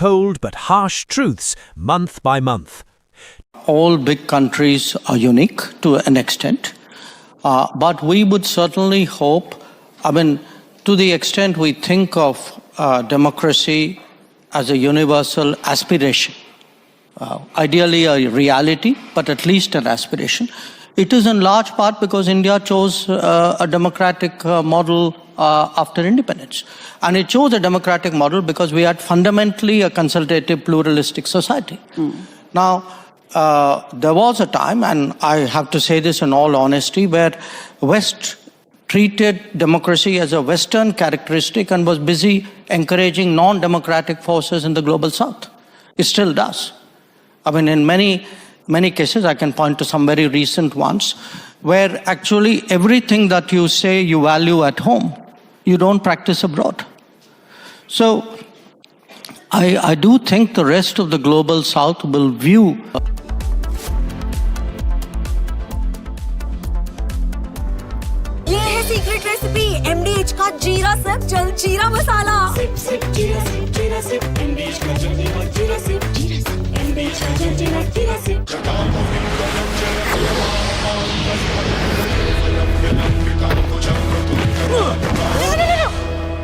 cold but harsh truths month by month. All big countries are unique to an extent, but we would certainly hope, to the extent we think of democracy as a universal aspiration, ideally a reality, but at least an aspiration. It is in large part because India chose a democratic model after independence. And it chose a democratic model because we had fundamentally a consultative, pluralistic society. Now, there was a time, and I have to say this in all honesty, where West treated democracy as a Western characteristic and was busy encouraging non-democratic forces in the global South. It still does. In many cases, I can point to some very recent ones, where actually everything that you say you value at home, you don't practice abroad. So I do think the rest of the global South will view secret recipe MDH का जीरा SIP जल जीरा मसाला SIP SIP जीरा SIP MDH का जल जीरा SIP MDH का जल जीरा सिप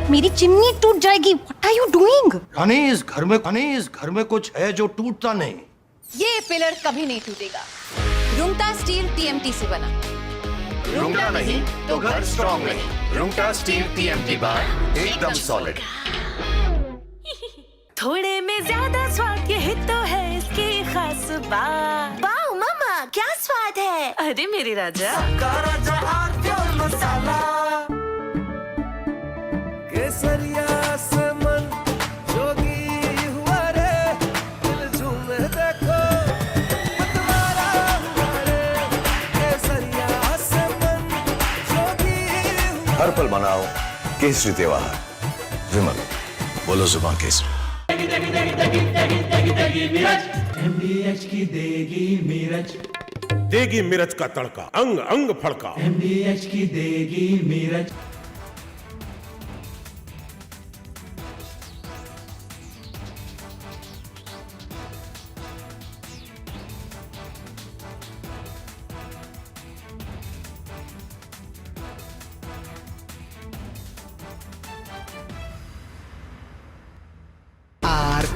मेरी चिमनी टूट जाएगी। What are you doing? इस घर में कुछ है जो टूटता नहीं। ये पिलर कभी नहीं टूटेगा। रुंगटा स्टील TMT से बना। रुंगटा नहीं तो घर स्ट्रॉन्ग नहीं। रुंगटा स्टील TMT बार एकदम सॉलिड। थोड़े में ज्यादा स्वाद ये तो है इसकी खास बात। वाओ मामा क्या स्वाद है? अरे मेरे राजा। सबका राजा और मसाला। केसरिया से मन जोगी हुआ रे दिल झूमे देखो मतवारा हुआ रे केसरिया से मन जोगी हुआ। हर पल मनाओ केसरी त्योहार। विमल बोलो जुबान केसरी। MDH की देगी मिर्च, देगी मिर्च का तड़का अंग अंग फड़का। MDH की देगी मिर्च।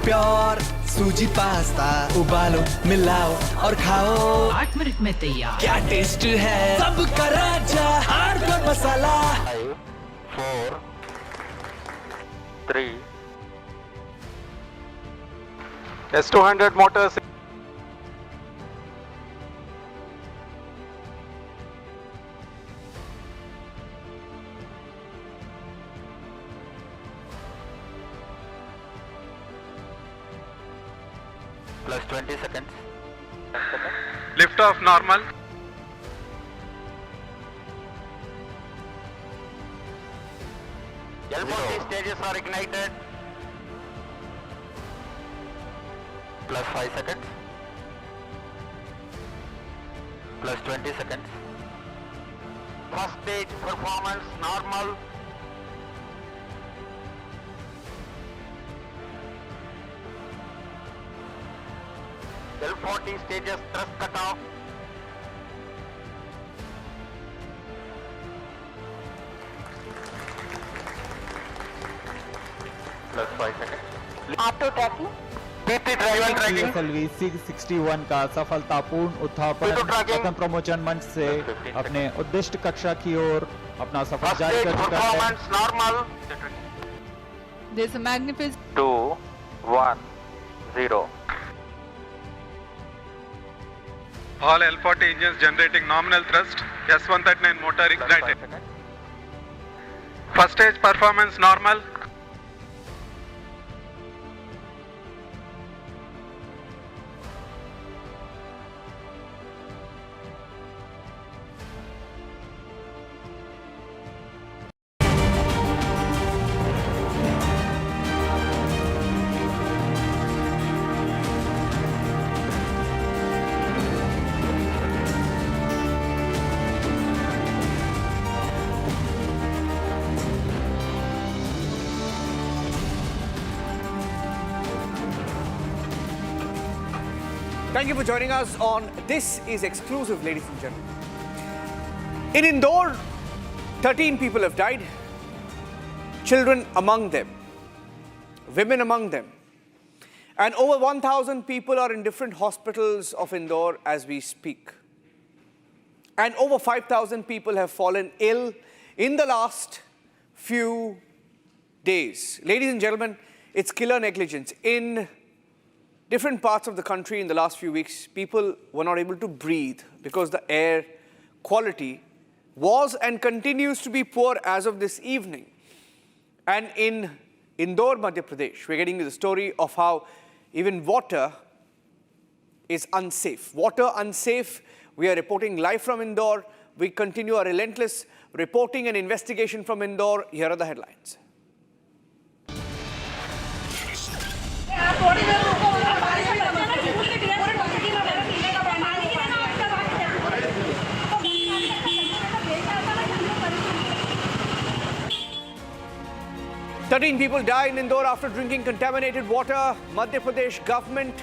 प्योर सूजी पास्ता उबालो मिलाओ और खाओ 8 मिनट में तैयार। क्या टेस्ट है सबका राजा hardcore masala. 5 4 3 S200 motors plus 20 seconds. Lift off normal. L40 stages are ignited. Plus 5 seconds. Plus 20 seconds. First stage performance normal. L40 stages thrust cut off. Plus 5 seconds. Auto tracking. PT drive and tracking. PSLV 661 का सफलतापूर्ण उत्थापन पतन प्रमोचन मंच से अपने उद्दिष्ट कक्षा की ओर अपना सफर जारी कर चुका है। Performance normal. There's a magnificent 2 1 0. All L40 engines generating nominal thrust. S139 motor ignited. First stage performance normal. Thank you for joining us on This is Exclusive, ladies and gentlemen. In Indore, 13 people have died, children among them, women among them. And over 1,000 people are in different hospitals of Indore as we speak. And over 5,000 people have fallen ill in the last few days. Ladies and gentlemen, it's killer negligence. In different parts of the country in the last few weeks, people were not able to breathe because the air quality was and continues to be poor as of this evening. And in Indore, Madhya Pradesh, we're getting to the story of how even water is unsafe. Water unsafe. We are reporting live from Indore. We continue our relentless reporting and investigation from Indore. Here are the headlines. Thirteen people die in Indore after drinking contaminated water. Madhya Pradesh government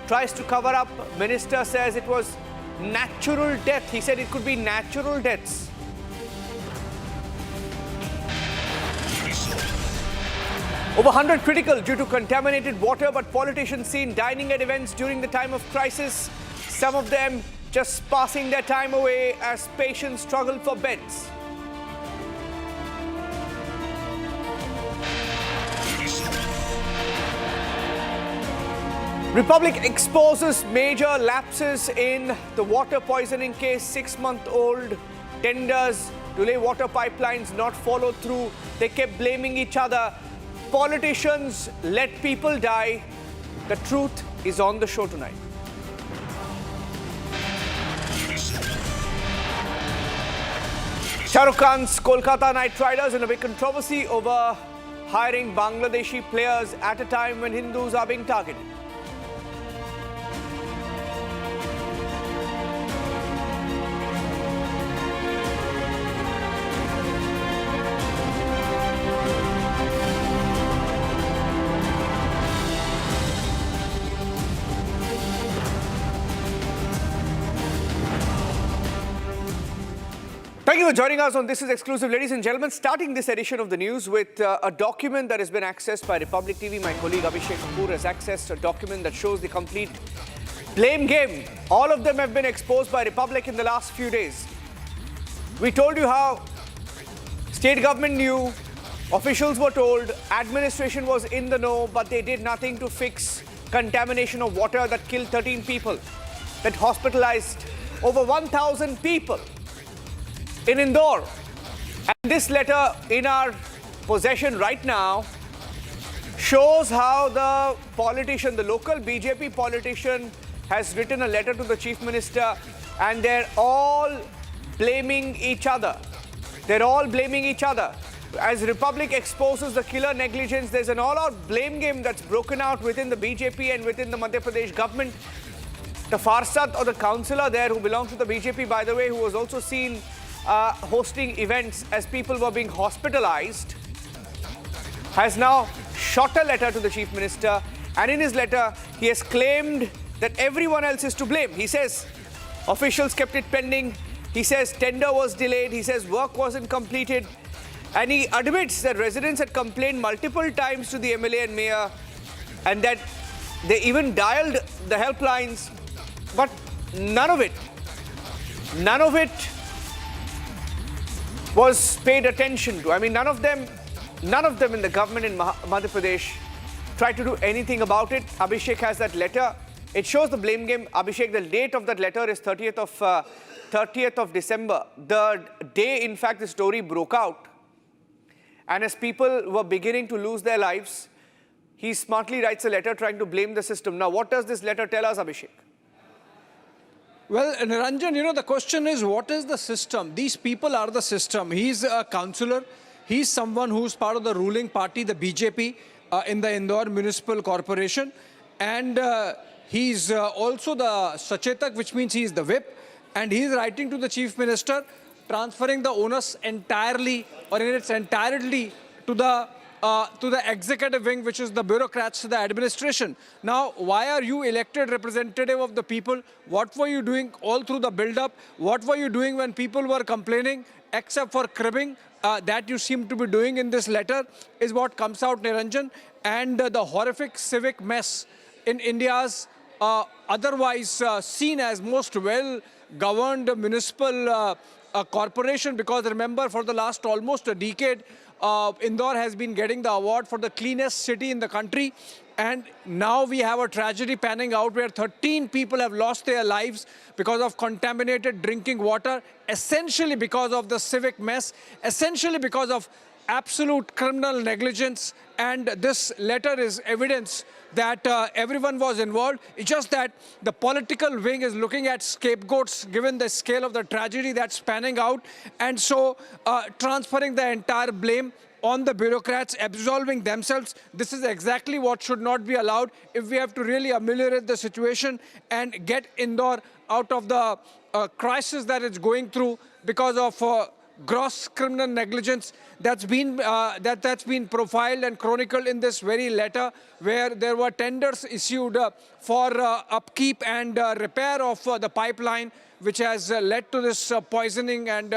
tries to cover up. Minister says it was natural death. He said it could be natural deaths. Over 100 critical due to contaminated water, but politicians seen dining at events during the time of crisis. Some of them just passing their time away as patients struggle for beds. Republic exposes major lapses in the water poisoning case. 6-month-old tenders to lay water pipelines not followed through. They kept blaming each other. Politicians let people die. The truth is on the show tonight. Shah Rukh Khan's Kolkata Knight Riders in a big controversy over hiring Bangladeshi players at a time when Hindus are being targeted. Thank you for joining us on This is Exclusive. Ladies and gentlemen, starting this edition of the news with a document that has been accessed by Republic TV. My colleague Abhishek Kapoor has accessed a document that shows the complete blame game. All of them have been exposed by Republic in the last few days. We told you how state government knew, officials were told, administration was in the know, but they did nothing to fix contamination of water that killed 13 people, that hospitalized over 1,000 people in Indore. And this letter in our possession right now shows how the politician, the local BJP politician, has written a letter to the Chief Minister, and they're all blaming each other. They're all blaming each other. As Republic exposes the killer negligence, there's an all-out blame game that's broken out within the BJP and within the Madhya Pradesh government. The Farsad, or the councillor there who belongs to the BJP, by the way, who was also seen hosting events as people were being hospitalized, has now shot a letter to the Chief Minister, and in his letter he has claimed that everyone else is to blame. He says officials kept it pending. He says tender was delayed. He says work wasn't completed, and he admits that residents had complained multiple times to the MLA and mayor, and that they even dialed the helplines, but none of it was paid attention to. I mean, none of them in the government in Madhya Pradesh tried to do anything about it. Abhishek has that letter. It shows the blame game. Abhishek, the date of that letter is 30th of December. The day, in fact, the story broke out. And as people were beginning to lose their lives, he smartly writes a letter trying to blame the system. Now, what does this letter tell us, Abhishek? Well, Niranjan, the question is, what is the system? These people are the system. He's a councillor. He's someone who's part of the ruling party, the BJP, in the Indore Municipal Corporation. And he's also the Sachetak, which means he's the whip. And he's writing to the Chief Minister, transferring the onus entirely or in its entirety to the to the executive wing, which is the bureaucrats, the administration. Now, why are you elected representative of the people? What were you doing all through the build-up? What were you doing when people were complaining, except for cribbing that you seem to be doing in this letter, is what comes out, Niranjan. And the horrific civic mess in India's otherwise seen as most well-governed municipal corporation, because remember, for the last almost a decade, Indore has been getting the award for the cleanest city in the country. And now we have a tragedy panning out where 13 people have lost their lives because of contaminated drinking water, essentially because of the civic mess, essentially because of absolute criminal negligence. And this letter is evidence that everyone was involved. It's just that the political wing is looking at scapegoats given the scale of the tragedy that's panning out, and so transferring the entire blame on the bureaucrats, absolving themselves. This is exactly what should not be allowed if we have to really ameliorate the situation and get Indore out of the crisis that it's going through because of gross criminal negligence that's been profiled and chronicled in this very letter, where there were tenders issued for upkeep and repair of the pipeline, which has led to this poisoning and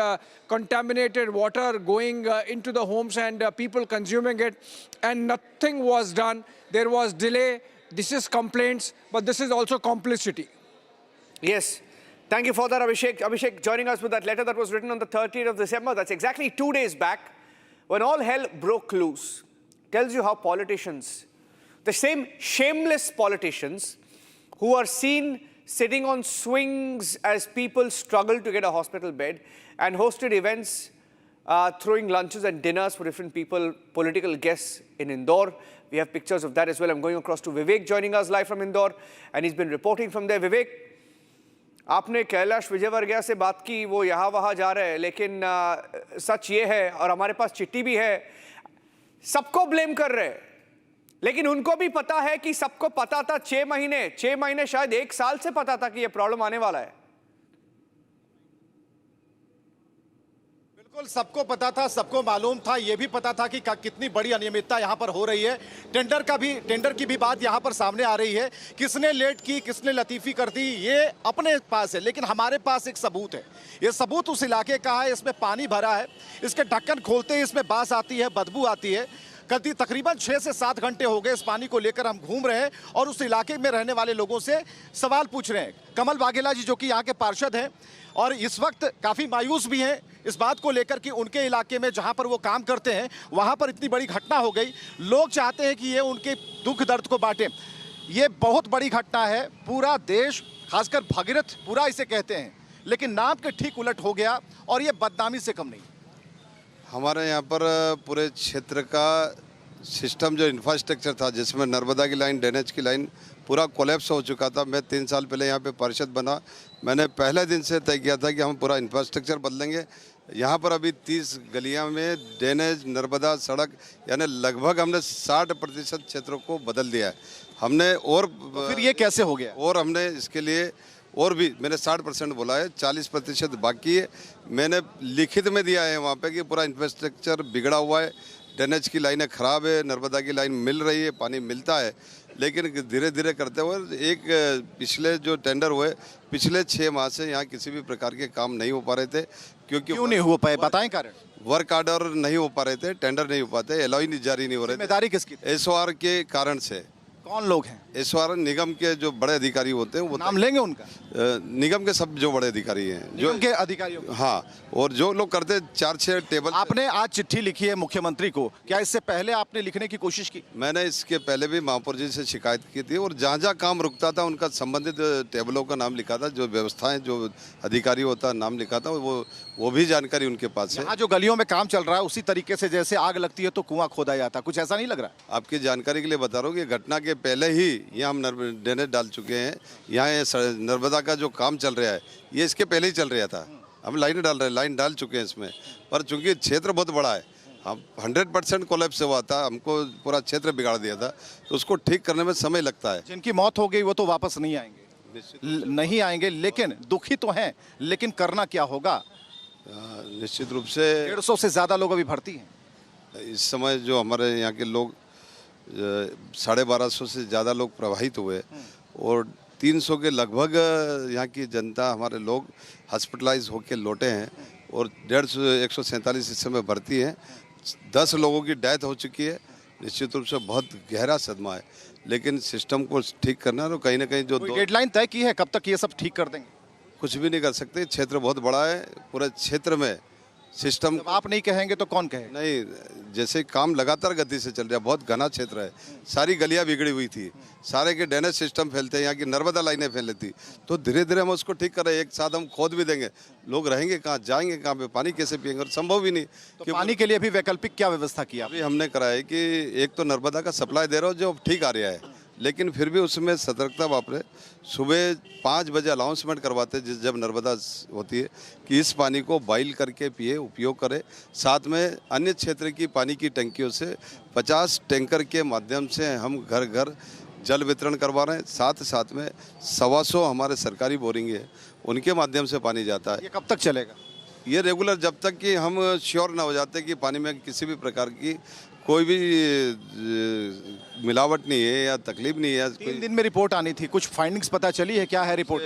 contaminated water going into the homes and people consuming it, and nothing was done. There was delay. This is complaints, but this is also complicity. Yes. Thank you for that, Abhishek. Abhishek joining us with that letter that was written on the 30th of December. That's exactly 2 days back, when all hell broke loose. Tells you how politicians, the same shameless politicians who are seen sitting on swings as people struggle to get a hospital bed and hosted events, throwing lunches and dinners for different people, political guests in Indore. We have pictures of that as well. I'm going across to Vivek joining us live from Indore, and he's been reporting from there. Vivek, आपने कैलाश विजयवर्गीय से बात की, वो यहाँ वहाँ जा रहे हैं, लेकिन सच ये है, और हमारे पास चिट्ठी भी है, सबको ब्लेम कर रहे हैं, लेकिन उनको भी पता है कि सबको पता था 6 महीने शायद 1 साल से पता था कि ये प्रॉब्लम आने वाला है। बिल्कुल सबको पता था, सबको मालूम था, ये भी पता था कि कितनी बड़ी अनियमितता यहाँ पर हो रही है। टेंडर की भी बात यहाँ पर सामने आ रही है। किसने लेट की, किसने लतीफ़ी कर दी, ये अपने पास है, लेकिन हमारे पास एक सबूत है। ये सबूत उस इलाके का है, इसमें पानी भरा है, इसके ढक्कन खोलते ही इसमें बास आती है, बदबू आती है। तकरीबन 6 से 7 घंटे हो गए इस पानी को लेकर हम घूम रहे हैं और उस इलाके में रहने वाले लोगों से सवाल पूछ रहे हैं। कमल वाघेला जी जो कि यहाँ के पार्षद हैं और इस वक्त काफ़ी मायूस भी हैं इस बात को लेकर कि उनके इलाके में जहाँ पर वो काम करते हैं वहाँ पर इतनी बड़ी घटना हो गई। लोग चाहते हैं कि ये उनके दुख दर्द को बांटें। ये बहुत बड़ी घटना है, पूरा देश, खासकर भगीरथ पूरा इसे कहते हैं, लेकिन नाम के ठीक उलट हो गया और ये बदनामी से कम नहीं। हमारे यहाँ पर पूरे क्षेत्र का सिस्टम जो इंफ्रास्ट्रक्चर था, जिसमें नर्मदा की लाइन, ड्रेनेज की लाइन पूरा कोलैप्स हो चुका था। मैं 3 साल पहले यहाँ पे पार्षद बना, मैंने पहले दिन से तय किया था कि हम पूरा इंफ्रास्ट्रक्चर बदलेंगे। यहाँ पर अभी 30 गलियाँ में ड्रेनेज, नर्मदा, सड़क, यानी लगभग हमने 60% क्षेत्रों को बदल दिया है हमने। और तो फिर ये कैसे हो गया? और हमने इसके लिए और भी, मैंने 60% बोला है, 40% बाकी है। मैंने लिखित में दिया है वहाँ पे कि पूरा इंफ्रास्ट्रक्चर बिगड़ा हुआ है, ड्रेनेज की लाइनें ख़राब है, नर्मदा की लाइन मिल रही है, पानी मिलता है, लेकिन धीरे धीरे करते हुए एक पिछले जो टेंडर हुए, पिछले 6 माह से यहाँ किसी भी प्रकार के काम नहीं हो पा रहे थे। क्यों नहीं हो पाए, बताएं कारण? वर्क आर्डर नहीं हो पा रहे थे, टेंडर नहीं हो पाते, एलॉय नहीं जारी नहीं हो रहे थे। जिम्मेदारी किसकी? ISRO के कारण से। कौन लोग हैं? ISRO निगम के जो बड़े अधिकारी होते हैं, वो नाम लेंगे उनका? निगम के सब जो बड़े अधिकारी हैं, जो के अधिकारियों, हाँ, और जो लोग करते 4-6 टेबल। आपने आज चिट्ठी लिखी है मुख्यमंत्री को, क्या इससे पहले आपने लिखने की कोशिश की? मैंने इसके पहले भी महापौर जी से शिकायत की थी और जहाँ जहाँ काम रुकता था उनका संबंधित टेबलों का नाम लिखा था, जो व्यवस्थाएं, जो अधिकारी होता नाम लिखा था, वो भी जानकारी उनके पास है। यहाँ जो गलियों में काम चल रहा है उसी तरीके से जैसे आग लगती है तो कुआं खोदा जाता, कुछ ऐसा नहीं लग रहा? आपकी जानकारी के लिए बता रहा हूँ कि घटना के पहले ही यहाँ हम ड्रेनेज डाल चुके हैं। यहाँ नर्मदा का जो काम चल रहा है ये इसके पहले ही चल रहा था, हम लाइन डाल चुके हैं इसमें, पर चूंकि क्षेत्र बहुत बड़ा है, हम 100% कोलैप्स हुआ था, हमको पूरा क्षेत्र बिगाड़ दिया था, तो उसको ठीक करने में समय लगता है। जिनकी मौत हो गई वो तो वापस नहीं आएंगे, लेकिन दुखी तो हैं, लेकिन करना क्या होगा? निश्चित रूप से 150 से ज़्यादा लोग अभी भर्ती हैं। इस समय जो हमारे यहाँ के लोग 1250 से ज़्यादा लोग प्रभावित हुए और 300 के लगभग यहाँ की जनता हमारे लोग हॉस्पिटलाइज होकर लौटे हैं और 147 इस समय भर्ती हैं। 10 लोगों की डेथ हो चुकी है। निश्चित रूप से बहुत गहरा सदमा है, लेकिन सिस्टम को ठीक करना और कहीं ना कहीं जो डेडलाइन तय की है कब तक ये सब ठीक कर देंगे? कुछ भी नहीं कर सकते। क्षेत्र बहुत बड़ा है, पूरे क्षेत्र में सिस्टम आप नहीं कहेंगे तो कौन कहे? नहीं, जैसे काम लगातार गति से चल रहा है, बहुत घना क्षेत्र है, सारी गलियां बिगड़ी हुई थी, सारे के ड्रेनेज सिस्टम फैलते हैं, यहाँ की नर्मदा लाइनें फैल थी, तो धीरे धीरे हम उसको ठीक कर रहे हैं। एक साथ हम खोद भी देंगे, लोग रहेंगे कहाँ, जाएंगे कहाँ पे, पानी कैसे पिएंगे, और संभव ही नहीं। तो पानी के लिए भी वैकल्पिक क्या व्यवस्था किया? अभी हमने करा है कि एक तो नर्मदा का सप्लाई दे रहा हो जो ठीक आ रहा है, लेकिन फिर भी उसमें सतर्कता वापरे। सुबह 5 बजे अनाउंसमेंट करवाते जब नर्मदा होती है कि इस पानी को बॉइल करके पिए, उपयोग करें। साथ में अन्य क्षेत्र की पानी की टंकियों से 50 टैंकर के माध्यम से हम घर घर जल वितरण करवा रहे हैं। साथ में 125 हमारे सरकारी बोरिंग है, उनके माध्यम से पानी जाता है। ये कब तक चलेगा? ये रेगुलर, जब तक कि हम श्योर ना हो जाते कि पानी में किसी भी प्रकार की कोई भी मिलावट नहीं है या तकलीफ नहीं है। 3 दिन में रिपोर्ट आनी थी, कुछ फाइंडिंग्स पता चली है? क्या है रिपोर्ट?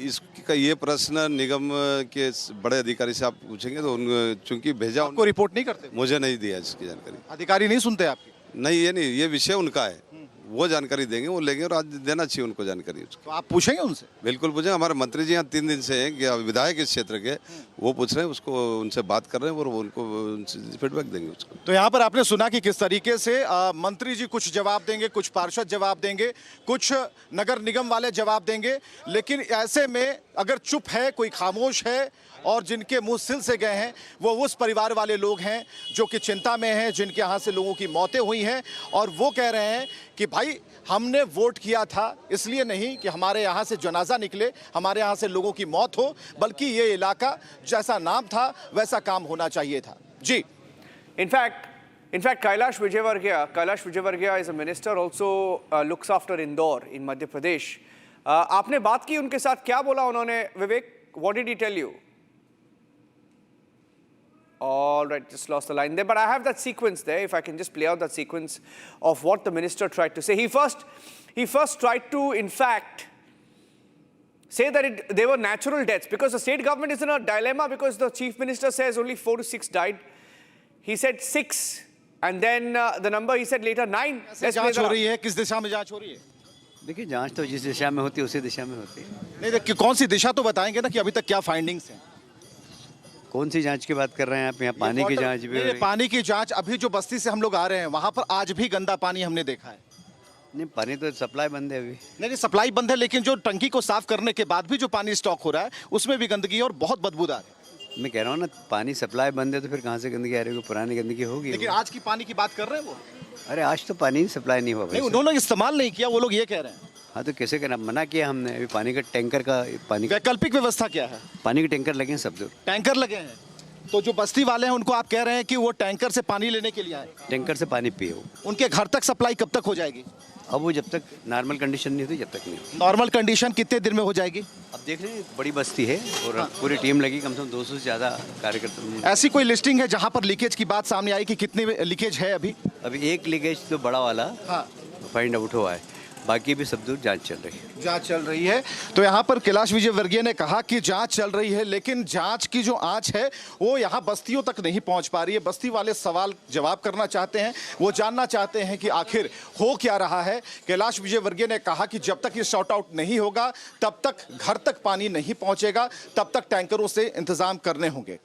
इसका ये प्रश्न निगम के बड़े अधिकारी से आप पूछेंगे तो उन चूंकि भेजा, उनको रिपोर्ट नहीं करते? मुझे नहीं दिया इसकी जानकारी। अधिकारी नहीं सुनते आपकी? नहीं, ये नहीं, ये विषय उनका है, वो जानकारी देंगे, वो लेंगे और आज देना चाहिए उनको जानकारी उसको। तो आप पूछेंगे उनसे? बिल्कुल पूछेंगे। हमारे मंत्री जी यहाँ 3 दिन से हैं कि विधायक इस क्षेत्र के, वो पूछ रहे हैं, उसको उनसे बात कर रहे हैं और वो उनको फीडबैक देंगे उसको। तो यहाँ पर आपने सुना कि किस तरीके से मंत्री जी कुछ जवाब देंगे, कुछ पार्षद जवाब देंगे, कुछ नगर निगम वाले जवाब देंगे, लेकिन ऐसे में अगर चुप है, कोई खामोश है और जिनके मुंह सिल से गए हैं, वो उस परिवार वाले लोग हैं जो कि चिंता में हैं, जिनके यहाँ से लोगों की मौतें हुई हैं, और वो कह रहे हैं कि भाई हमने वोट किया था इसलिए नहीं कि हमारे यहाँ से जनाजा निकले, हमारे यहाँ से लोगों की मौत हो, बल्कि ये इलाका जैसा नाम था वैसा काम होना चाहिए था। जी, In fact, Kailash Vijayvargiya is a minister, also looks after Indore in Madhya Pradesh. आपने बात की उनके साथ, क्या बोला उन्होंने? विवेक, what did he tell you? All right, just lost the line there, but I have that sequence there. If I can just play out that sequence of what the minister tried to say. He first tried to, in fact, say that they were natural deaths, because the state government is in a dilemma, because the chief minister says only 4 to 6 died. He said 6, and then the number he said later 9. जांच हो रही है, किस दिशा में जांच हो रही है? देखिए, जांच तो जिस दिशा में होती है उसी दिशा में होती है। नहीं, देखिए कौन सी दिशा तो बताएंगे ना कि अभी तक क्या फाइंडिंग्स हैं। कौन सी जांच की बात कर रहे हैं आप? यहाँ पानी की जांच भी हो रही है। पानी की जांच, अभी जो बस्ती से हम लोग आ रहे हैं वहां पर आज भी गंदा पानी हमने देखा है। नहीं, पानी तो सप्लाई बंद है अभी। नहीं, सप्लाई बंद है, लेकिन जो टंकी को साफ करने के बाद भी जो पानी स्टॉक हो रहा है उसमें भी गंदगी है और बहुत बदबूदार है। मैं कह रहा हूँ ना, पानी सप्लाई बंद है तो फिर कहाँ से गंदगी आ रही है? पुरानी गंदगी होगी। लेकिन आज की पानी की बात कर रहे हैं वो। अरे आज तो पानी सप्लाई नहीं हुआ। नहीं, उन्होंने इस्तेमाल नहीं किया, वो लोग ये कह रहे हैं। हाँ, तो कैसे करना? मना किया हमने। अभी पानी का टैंकर का पानी, वैकल्पिक व्यवस्था क्या है? पानी के टैंकर लगे हैं, सब दूर टैंकर लगे हैं। तो जो बस्ती वाले हैं उनको आप कह रहे हैं कि वो टैंकर से पानी लेने के लिए आए, टैंकर से पानी पिए। उनके घर तक सप्लाई कब तक हो जाएगी? अब वो जब तक नॉर्मल कंडीशन नहीं होती जब तक नहीं। नॉर्मल कंडीशन कितने दिन में हो जाएगी? अब देख लें, बड़ी बस्ती है और पूरी टीम लगी, कम से कम 200 से ज़्यादा कार्यकर्ता। ऐसी कोई लिस्टिंग है जहाँ पर लीकेज की बात सामने आई कि कितनी लीकेज है अभी? अभी एक लीकेज तो बड़ा वाला फाइंड आउट हुआ है, बाकी भी सब दूर जांच चल रही है। जांच चल रही है। तो यहाँ पर कैलाश विजयवर्गीय ने कहा कि जांच चल रही है, लेकिन जांच की जो आंच है वो यहाँ बस्तियों तक नहीं पहुँच पा रही है। बस्ती वाले सवाल जवाब करना चाहते हैं, वो जानना चाहते हैं कि आखिर हो क्या रहा है। कैलाश विजयवर्गीय ने कहा कि जब तक ये सॉर्ट आउट नहीं होगा तब तक घर तक पानी नहीं पहुँचेगा, तब तक टैंकरों से इंतजाम करने होंगे।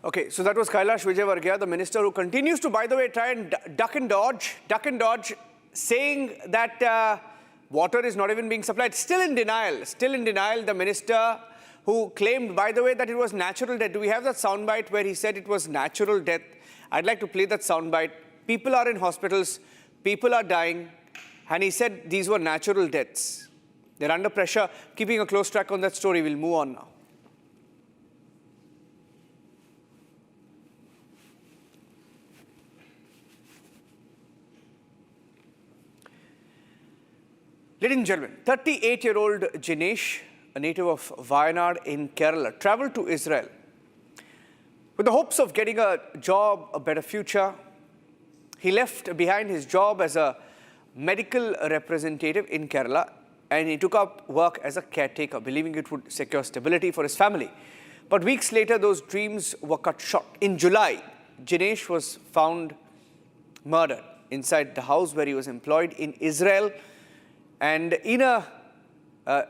Okay, so that was Kailash Vijayvargiya, the minister who continues to, by the way, try and duck and dodge, saying that water is not even being supplied. Still in denial, the minister who claimed, by the way, that it was natural death. Do we have that soundbite where he said it was natural death? I'd like to play that soundbite. People are in hospitals, people are dying, and he said these were natural deaths. They're under pressure. Keeping a close track on that story, we'll move on now. Ladies and gentlemen, 38-year-old Jinesh, a native of Wayanad in Kerala, traveled to Israel With the hopes of getting a job, a better future, he left behind his job as a medical representative in Kerala, and he took up work as a caretaker, believing it would secure stability for his family. But weeks later, those dreams were cut short. In July, Jinesh was found murdered inside the house where he was employed in Israel, and in a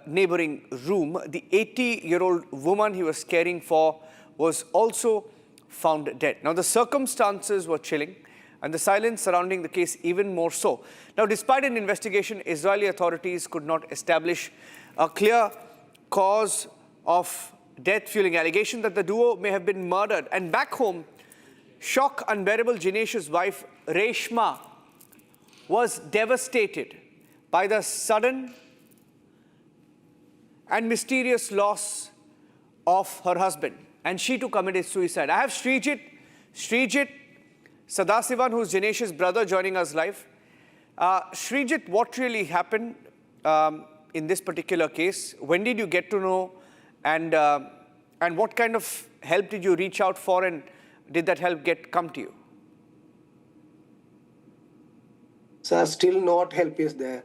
neighboring room, the 80-year-old woman he was caring for was also found dead. Now, the circumstances were chilling, and the silence surrounding the case even more so. Now, despite an investigation, Israeli authorities could not establish a clear cause of death, fueling allegation that the duo may have been murdered. And back home, shock unbearable. Jinesh's wife, Reshma, was devastated by the sudden and mysterious loss of her husband, and she too committed suicide. I have Srijit Sadasivan, who's Jinesh's brother, joining us live. Srijit, what really happened in this particular case? When did you get to know, and what kind of help did you reach out for, and did that help come to you? So still not help is there.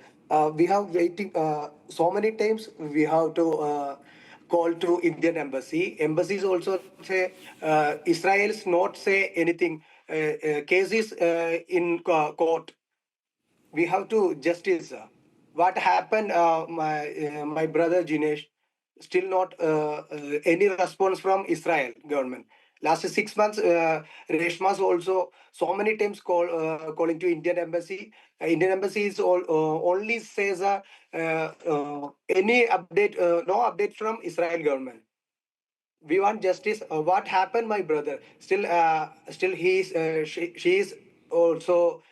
We have waiting so many times. We have to call to Indian embassy. Embassies also say Israel's not say anything. Cases in court. We have to justice. What happened? My brother Jinesh still not any response from Israel government. Last 6 months, Reshma's also so many times calling to Indian embassy. Indian embassy is only says any update, no update from Israel government. We want justice. What happened, my brother? Still he is she is also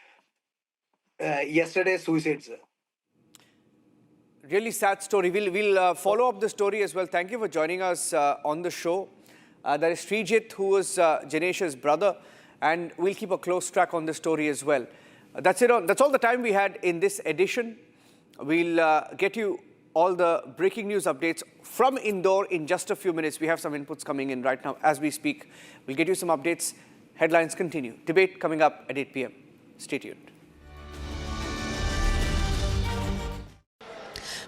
yesterday suicide, sir. Really sad story. We'll follow up the story as well. Thank you for joining us on the show. There is Srijit, who was Jinesh's brother, and we'll keep a close track on the story as well. That's all the time we had in this edition. We'll get you all the breaking news updates from Indore in just a few minutes. We have some inputs coming in right now as we speak. We'll get you some updates. Headlines continue. Debate coming up at 8 p.m. Stay tuned.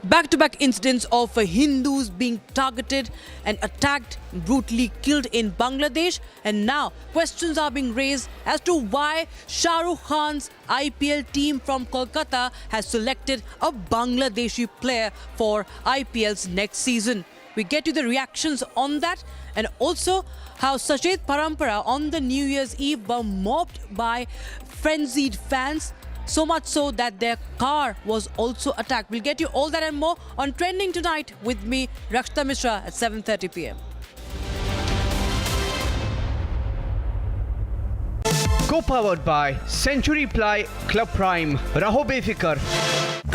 Back-to-back incidents of Hindus being targeted and attacked, brutally killed in Bangladesh. And now questions are being raised as to why Shah Rukh Khan's IPL team from Kolkata has selected a Bangladeshi player for IPL's next season. We get you the reactions on that, and also how Sachet Parampara on the New Year's Eve were mobbed by frenzied fans. So much so that their car was also attacked. We'll get you all that and more on Trending Tonight with me, Rakshita Mishra, at 7:30 p.m. Co-powered by Century Ply Club Prime. रहो बेफिक्र.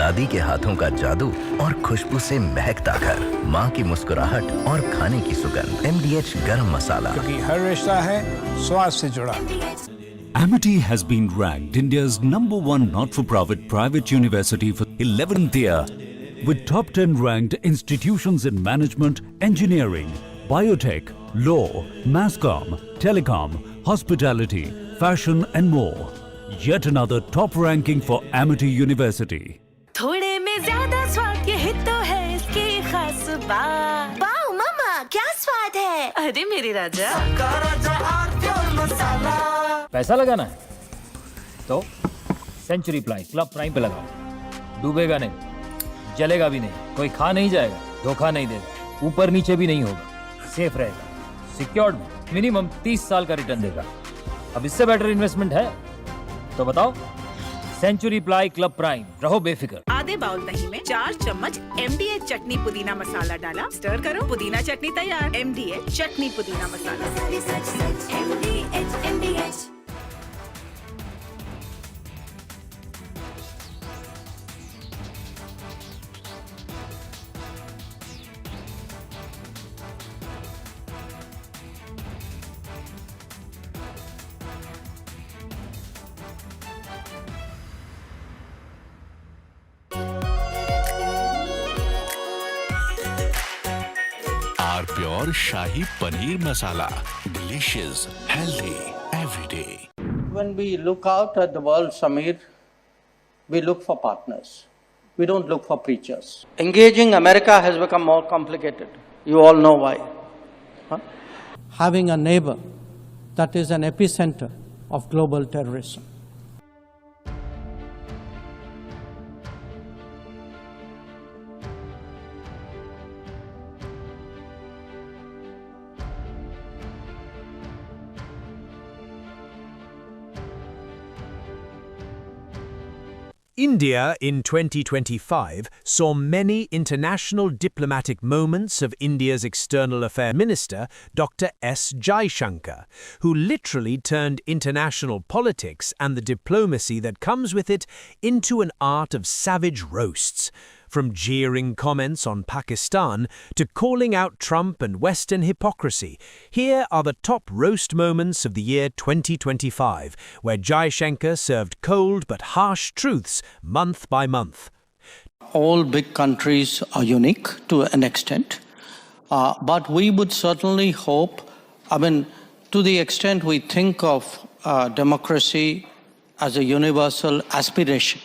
दादी के हाथों का जादू और खुशबू से महकता घर, माँ की मुस्कुराहट और खाने की सुगंध. MDH गरम मसाला. क्योंकि हर रिश्ता है स्वाद से जुड़ा. Amity has been ranked India's #1 not-for-profit private university for 11th year, with top 10 ranked institutions in management, engineering, biotech, law, mass-comm, telecom, hospitality, fashion and more. Yet another top ranking for Amity University. थोड़े में ज़्यादा स्वाद ये ही तो है इसकी खास बात. वाओ मामा, क्या स्वाद है? अरे मेरी राजा. पैसा लगाना है तो सेंचुरी प्लाई क्लब प्राइम पे लगाओ. डूबेगा नहीं, जलेगा भी नहीं, कोई खा नहीं जाएगा, धोखा नहीं देगा, ऊपर नीचे भी नहीं होगा, सेफ रहेगा, सिक्योर्ड में मिनिमम 30 साल का रिटर्न देगा. अब इससे बेटर इन्वेस्टमेंट है तो बताओ. सेंचुरी प्लाई क्लब प्राइम, रहो बेफिक्र. आधे बाउल दही में 4 चम्मच MDH चटनी पुदीना मसाला डाला, स्टर करो, पुदीना चटनी तैयार. MDH चटनी पुदीना मसाला. MDH. Pure shahi paneer masala, delicious, healthy every day. When we look out at the world, Samir, we look for partners. We don't look for preachers. Engaging America has become more complicated. You all know why. Having a neighbor that is an epicenter of global terrorism. India in 2025 saw many international diplomatic moments of India's External Affairs Minister, Dr. S. Jaishankar, who literally turned international politics and the diplomacy that comes with it into an art of savage roasts. From jeering comments on Pakistan to calling out Trump and Western hypocrisy, here are the top roast moments of the year 2025, where Jaishankar served cold but harsh truths month by month. All big countries are unique to an extent, but we would certainly hope, to the extent we think of democracy as a universal aspiration,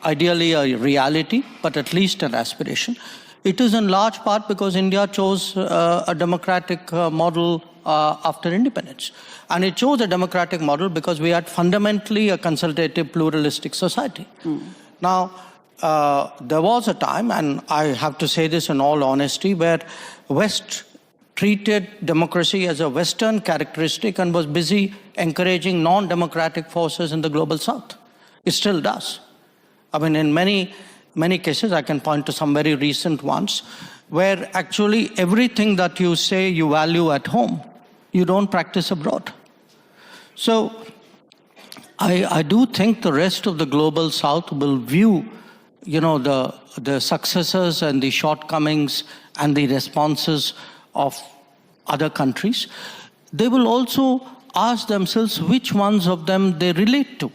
ideally a reality, but at least an aspiration. It is in large part because India chose a democratic model after independence. And it chose a democratic model because we had fundamentally a consultative, pluralistic society. Now, there was a time, and I have to say this in all honesty, where West treated democracy as a Western characteristic and was busy encouraging non-democratic forces in the global South. It still does. In many cases, I can point to some very recent ones, where actually everything that you say you value at home, you don't practice abroad. So I do think the rest of the global South will view, the successes and the shortcomings and the responses of other countries. They will also ask themselves which ones of them they relate to,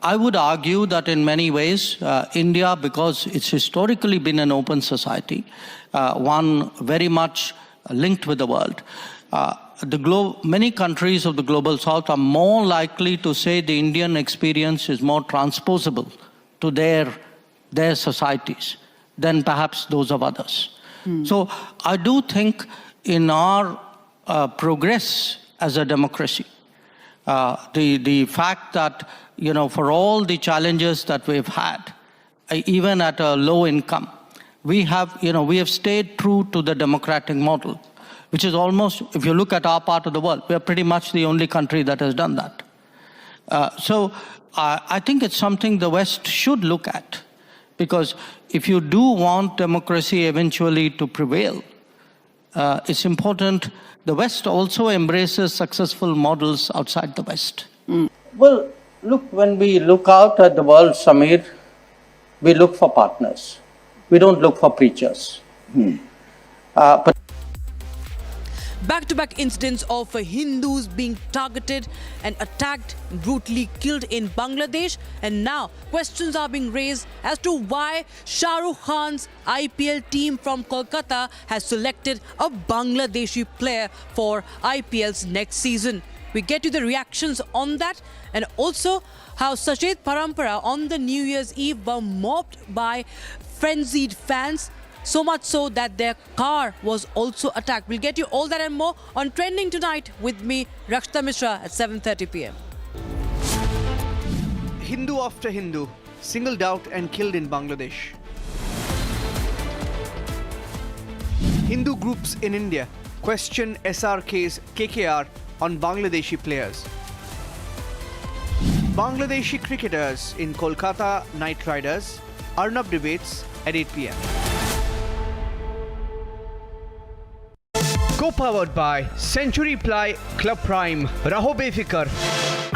I would argue that in many ways, India, because it's historically been an open society, one very much linked with the world, many countries of the global South are more likely to say the Indian experience is more transposable to their societies than perhaps those of others. So I do think in our progress as a democracy, the fact that for all the challenges that we've had, even at a low income, we have stayed true to the democratic model, which is almost, if you look at our part of the world, we're pretty much the only country that has done that. So I think it's something the West should look at, because if you do want democracy eventually to prevail, it's important the West also embraces successful models outside the West. Well, look, when we look out at the world, Samir, we look for partners. We don't look for preachers. But Back-to-back incidents of Hindus being targeted and attacked, brutally killed in Bangladesh. And now questions are being raised as to why Shah Rukh Khan's IPL team from Kolkata has selected a Bangladeshi player for IPL's next season. We get to the reactions on that, and also how Sachet Parampara on the New Year's Eve were mobbed by frenzied fans, so much so that their car was also attacked. We'll get you all that and more on Trending Tonight with me, Rakshita Mishra, at 7:30 p.m. Hindu after Hindu singled out and killed in Bangladesh. Hindu groups in India question SRK's KKR on Bangladeshi players. Bangladeshi cricketers in Kolkata Knight Riders. Arnab debates at 8 p.m. Co-powered by Century Ply Club Prime. Raho befikar.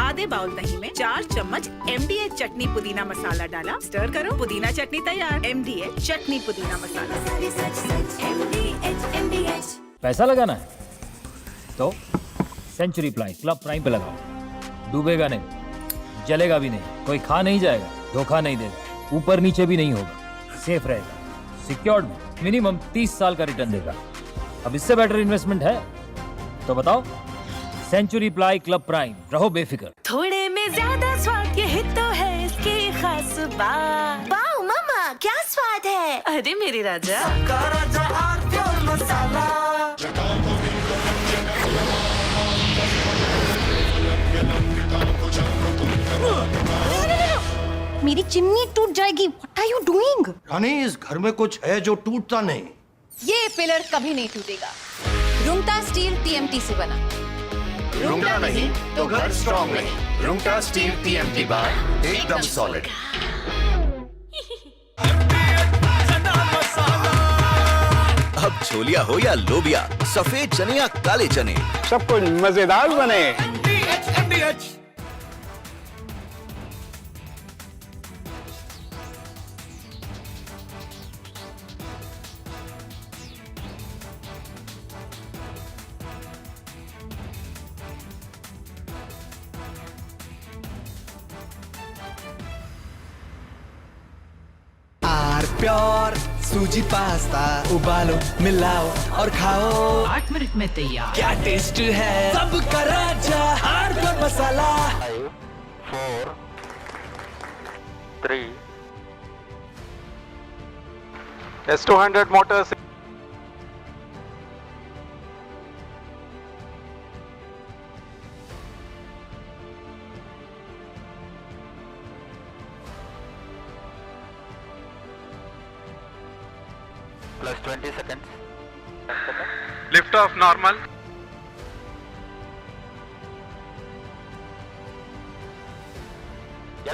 आधे bowl दही में 4 चम्मच MDH चटनी पुदीना मसाला डाला, stir करो, पुदीना चटनी तैयार। MDH चटनी पुदीना मसाला। पैसा लगाना है तो सेंचुरी प्लाई क्लब प्राइम पे लगाओ। डूबेगा नहीं, जलेगा भी नहीं, कोई खा नहीं जाएगा, धोखा नहीं देगा, ऊपर नीचे भी नहीं होगा, सेफ रहेगा। सिक्योर्ड मिनिमम 30 साल का रिटर्न देगा। अब इससे बेटर इन्वेस्टमेंट है तो बताओ। सेंचुरी प्लाई क्लब प्राइम, रहो बेफिक्र। थोड़े में ज्यादा स्वाद, यही तो है इसकी खास बात। वाओ मामा, क्या स्वाद है। अरे मेरे राजा, मसाला। मेरी चिमनी टूट जाएगी। What are you doing? रानी, इस घर में कुछ है जो टूटता नहीं। ये पिलर कभी नहीं टूटेगा। रुंगटा स्टील TMT से बना। रुंगटा नहीं तो घर स्ट्रॉन्ग नहीं। रुंगटा स्टील TMT बार एकदम सॉलिड। अब छोलिया हो या लोबिया, सफेद चने या काले चने, सब कुछ मजेदार बने। प्योर सूजी पास्ता उबालो, मिलाओ और खाओ। 8 मिनट में तैयार। क्या टेस्ट है, सबका राजा hardcore masala. 5, 4, 3 S200 motors. Plus 20 seconds. Lift off normal.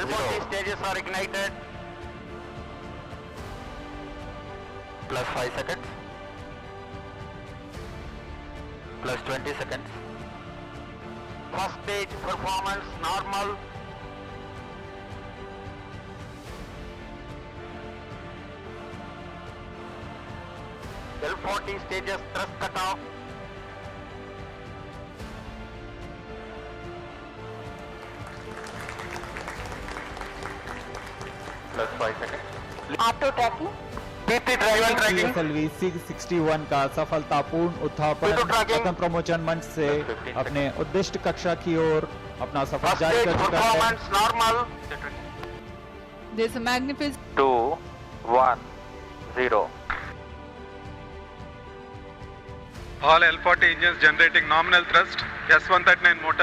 L40 stages are ignited. Plus 5 seconds. Plus 20 seconds. First stage performance normal. L40 stages thrust cut off. Plus 5 seconds. Auto tracking. PP driver tracking. PSLV 661 का सफलतापूर्ण उत्थापन पतन प्रमोचन मंच से अपने उद्दिष्ट कक्षा की ओर अपना सफर जारी कर चुका है। Performance normal. There's a magnificent 2, 1, 0. All L40 engines generating nominal thrust. S139 motor.